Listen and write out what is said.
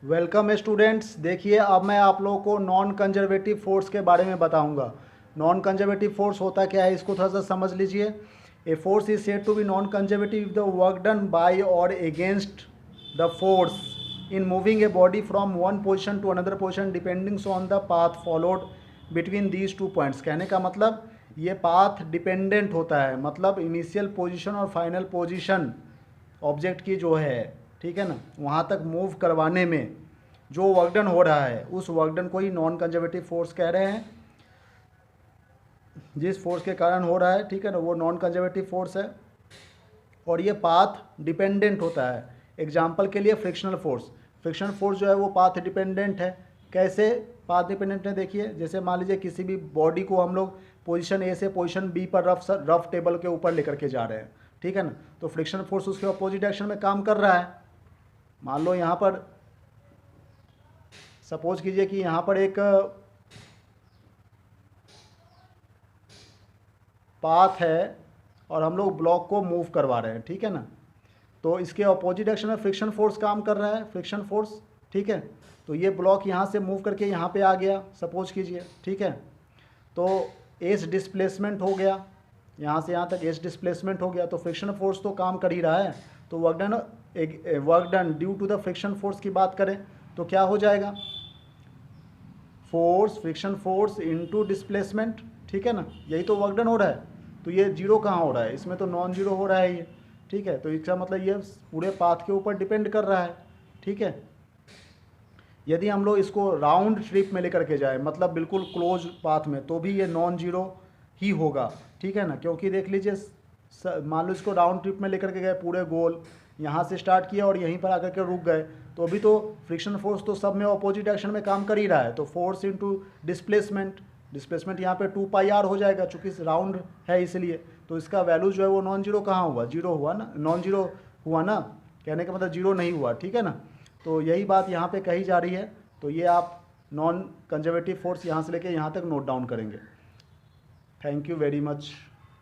Welcome students. देखिए अब मैं आप लोगों को नॉन कंजर्वेटिव फोर्स के बारे में बताऊंगा। नॉन कंजर्वेटिव फोर्स होता क्या है, इसको थोड़ा सा समझ लीजिए। A force is said to be non conservative the work done by और against the force in moving a body from one position to another position depending on the path followed between these two points. कहने का मतलब ये path dependent होता है, मतलब initial position और final position object की जो है, ठीक है ना, वहाँ तक मूव करवाने में जो वर्क डन हो रहा है उस वर्क डन को ही नॉन कंजर्वेटिव फोर्स कह रहे हैं। जिस फोर्स के कारण हो रहा है, ठीक है ना, वो नॉन कंजर्वेटिव फोर्स है और ये पाथ डिपेंडेंट होता है। एग्जाम्पल के लिए फ्रिक्शनल फोर्स, फ्रिक्शनल फोर्स जो है वो पाथ डिपेंडेंट है। कैसे पाथ डिपेंडेंट है, देखिए जैसे मान लीजिए किसी भी बॉडी को हम लोग पोजीशन ए से पोजीशन बी पर रफ टेबल के ऊपर लेकर के जा रहे हैं, ठीक है ना, तो फ्रिक्शनल फोर्स उसके अपोजिट डायरेक्शन में काम कर रहा है। मान लो यहाँ पर सपोज कीजिए कि यहाँ पर एक पाथ है और हम लोग ब्लॉक को मूव करवा रहे हैं, ठीक है ना, तो इसके अपोजिट डायरेक्शन में फ्रिक्शन फोर्स काम कर रहा है, फ्रिक्शन फोर्स, ठीक है। तो ये ब्लॉक यहाँ से मूव करके यहाँ पे आ गया सपोज कीजिए, ठीक है, तो एस डिस्प्लेसमेंट हो गया, यहाँ से यहाँ तक एस डिस्प्लेसमेंट हो गया, तो फ्रिक्शन फोर्स तो काम कर ही रहा है। तो work done due to the friction force की बात करें तो क्या हो जाएगा, force friction force into displacement, ठीक है ना, यही तो वर्क डन हो रहा है। तो ये जीरो कहाँ हो रहा है, इसमें तो नॉन जीरो हो रहा है ये, ठीक है। तो इसका मतलब ये पूरे पाथ के ऊपर डिपेंड कर रहा है, ठीक है। यदि हम लोग इसको राउंड ट्रिप में लेकर के जाए, मतलब बिल्कुल क्लोज पाथ में, तो भी ये नॉन जीरो ही होगा, ठीक है ना, क्योंकि देख लीजिए मान लो इसको राउंड ट्रिप में लेकर के गए पूरे गोल, यहाँ से स्टार्ट किया और यहीं पर आकर के रुक गए, तो अभी तो फ्रिक्शन फोर्स तो सब में अपोजिट डायरेक्शन में काम कर ही रहा है। तो फोर्स इनटू डिस्प्लेसमेंट, डिस्प्लेसमेंट यहाँ पे 2πr हो जाएगा, चूँकि राउंड है इसलिए। तो इसका वैल्यू जो है वो नॉन जीरो कहाँ हुआ, जीरो हुआ ना, नॉन जीरो हुआ ना, कहने का मतलब जीरो नहीं हुआ, ठीक है ना। तो यही बात यहाँ पे कही जा रही है। तो ये आप नॉन कंजर्वेटिव फोर्स यहाँ से लेके यहाँ तक नोट डाउन करेंगे। Thank you very much.